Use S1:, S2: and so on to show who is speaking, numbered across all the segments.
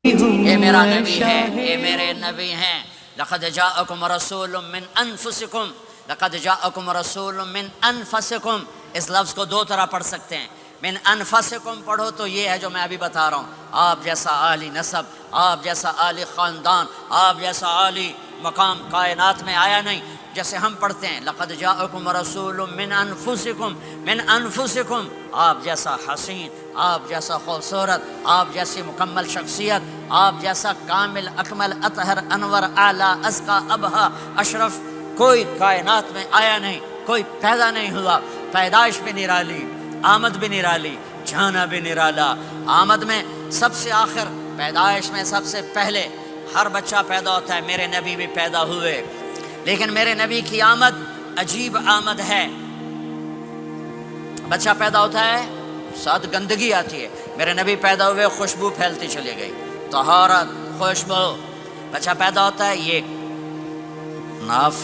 S1: یہ میرا نبی ہے، یہ میرے نبی ہیں۔ لقد جاءکم رسول من انفسکم، لقد جاءکم رسول من انفسکم، اس لفظ کو دو طرح پڑھ سکتے ہیں۔ من انفسکم پڑھو تو یہ ہے جو میں ابھی بتا رہا ہوں، آپ جیسا عالی نسب، آپ جیسا عالی خاندان، آپ جیسا عالی مقام کائنات میں آیا نہیں۔ جیسے ہم پڑھتے ہیں لقد جاءکم رسول من انفسکم، من انفسکم، آپ جیسا حسین، آپ جیسا خوبصورت، آپ جیسی مکمل شخصیت، آپ جیسا کامل اکمل اطہر انور اعلیٰ ازکیٰ ابہا اشرف کوئی کائنات میں آیا نہیں، کوئی پیدا نہیں ہوا۔ پیدائش بھی نرالی، آمد بھی نرالی، جانا بھی نرالا۔ آمد میں سب سے آخر، پیدائش میں سب سے پہلے۔ ہر بچہ پیدا ہوتا ہے، میرے نبی بھی پیدا ہوئے، لیکن میرے نبی کی آمد عجیب آمد ہے۔ بچہ پیدا ہوتا ہے، ساتھ گندگی آتی ہے، میرے نبی پیدا ہوئے، خوشبو پھیلتی چلی گئی، طہارت، خوشبو۔ بچہ پیدا ہوتا ہے، یہ ناف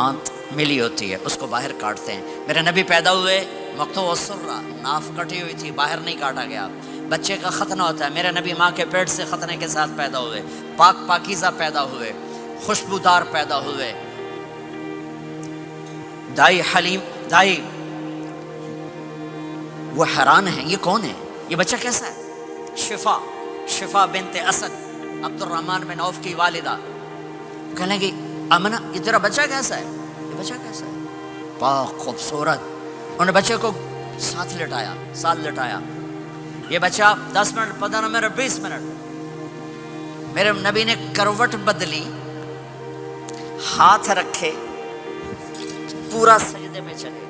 S1: آنت ملی ہوتی ہے، اس کو باہر کاٹتے ہیں۔ میرے نبی پیدا ہوئے، مقطوع السرہ، ناف کٹی ہوئی تھی، باہر نہیں کاٹا گیا۔ بچے کا ختنہ ہوتا ہے، میرے نبی ماں کے پیٹ سے ختنے کے ساتھ پیدا ہوئے، پاک پاکیزہ پیدا ہوئے، خوشبودار پیدا ہوئے۔ دائی حلیم، دائی وہ حیران ہیں، یہ کون ہے، یہ بچہ کیسا ہے؟ شفا بنت اسد، عبد الرحمن بن عوف کی والدہ، کہنے لگی امنہ یہ تیرا بچہ کیسا ہے، یہ بچہ کیسا ہے، پاک خوبصورت۔ انہوں نے بچے کو ساتھ لٹایا، یہ بچہ 10 منٹ 15 منٹ 20 منٹ، میرے نبی نے کروٹ بدلی، ہاتھ رکھے، پورا سجدے میں چلے،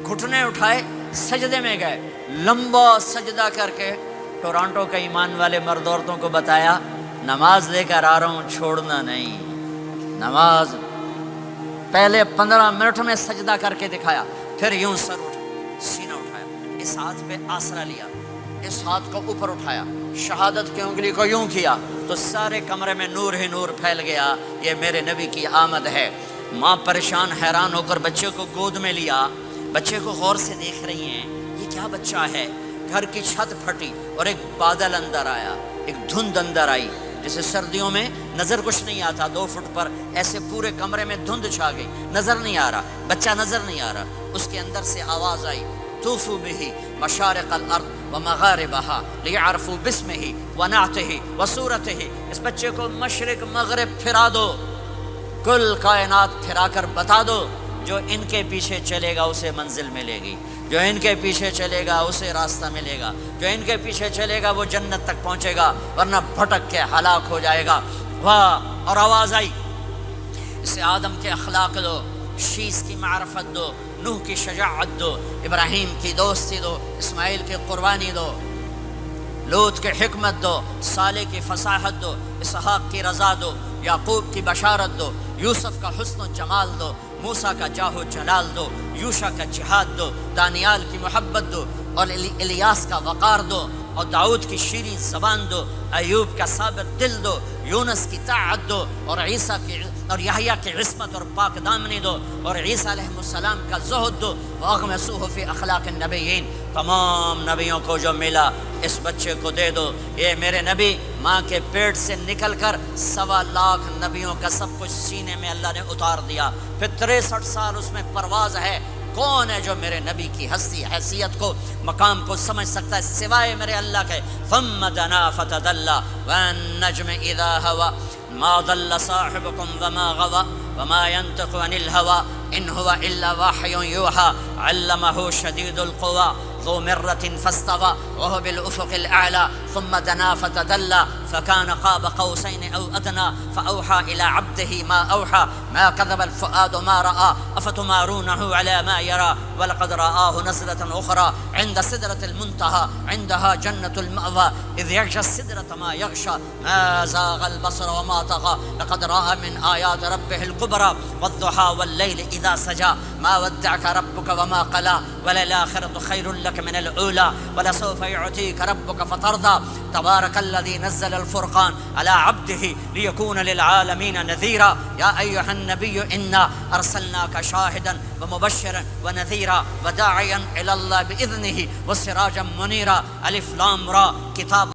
S1: گھٹنے اٹھائے، سجدے میں گئے، لمبا سجدہ کر کے ٹورانٹو کے ایمان والے مرد عورتوں کو بتایا نماز لے کر آ رہا ہوں، چھوڑنا نہیں۔ نماز پہلے 15 منٹ میں سجدہ کر کے دکھایا، پھر یوں سر سینہ اٹھایا، اس ہاتھ پہ آسرا لیا، اس ہاتھ کو اوپر اٹھایا، شہادت کی انگلی کو یوں کیا تو سارے کمرے میں نور ہی نور پھیل گیا۔ یہ میرے نبی کی آمد ہے۔ ماں پریشان حیران ہو کر بچے کو گود میں لیا، بچے کو غور سے دیکھ رہی ہیں، یہ کیا بچہ ہے۔ گھر کی چھت پھٹی اور ایک بادل اندر آیا، ایک دھند اندر آئی، جیسے سردیوں میں نظر کچھ نہیں آتا، 2 فٹ پر ایسے پورے کمرے میں دھند چھا گئی، نظر نہیں آ رہا، بچہ نظر نہیں آ رہا۔ اس کے اندر سے آواز آئی طوفوا بہ مشارق الارض ومغاربہا لیعرفوا باسمہ ونعتہ وصورتہ۔ اس بچے کو مشرق مغرب پھرا دو، کل کائنات پھرا کر بتا دو، جو ان کے پیچھے چلے گا اسے منزل ملے گی، جو ان کے پیچھے چلے گا اسے راستہ ملے گا، جو ان کے پیچھے چلے گا وہ جنت تک پہنچے گا، ورنہ بھٹک کے ہلاک ہو جائے گا۔ واہ! اور آواز آئی اسے آدم کے اخلاق دو، شیس کی معرفت دو، نوح کی شجاعت دو، ابراہیم کی دوستی دو، اسماعیل کی قربانی دو، لوط کی حکمت دو، صالح کی فصاحت دو، اسحاق کی رضا دو، یعقوب کی بشارت دو، یوسف کا حسن و جمال دو، موسیٰ کا جاہ و جلال دو، یوشع کا جہاد دو، دانیال کی محبت دو، اور الیاس کا وقار دو، اور داؤد کی شیریں زبان دو، ایوب کا ثابت دل دو، یونس کی طاعت دو، اور عیسیٰ کی اور یحییٰ کی عصمت اور پاک دامنی دو، اور عیسیٰ علیہ السلام کا زہد دو، واغمسوہ فی اخلاق النبیین۔ تمام نبیوں کو جو ملا اس بچے کو دے دو۔ یہ میرے نبی ماں کے پیٹ سے نکل کر 1.25 لاکھ نبیوں کا سب کچھ سینے میں اللہ نے اتار دیا، پھر 63 سال اس میں پرواز ہے۔ کون ہے جو میرے نبی کی ہستی حیثیت کو مقام کو سمجھ سکتا ہے سوائے میرے اللہ کے؟ ثم دنا فتدلى والنجم اذا هوى ما ضل صاحبكم وما غوى وما ينطق عن الهوى ان هو الا وحي يوحى علمه شديد القوى ذو مرة فاستوى وهو بالأفق الأعلى ثم دنا فتدلى فكان قاب قوسين أو أدنى فأوحى إلى عبده ما أوحى ما كذب الفؤاد ما رأى أفتمارونه على ما يرى ولقد رآه نزلة أخرى عند سدرة المنتهى عندها جنة المأوى إذ يغشى السدرة ما يغشى ما زاغ البصر وما طغى لقد رأى من آيات ربه الكبرى والضحى والليل إذا سجى ما ودعك ربك وما قلى وللآخرة خير لك لك من الأولى ولسوف يعطيك ربك فترضى تبارك الذي نزل الفرقان على عبده ليكون للعالمين نذيرا يا أيها النبي إنا أرسلناك شاهدا ومبشرا ونذيرا وداعيا إلى الله بإذنه وسراجا منيرا ألف لام را كتاب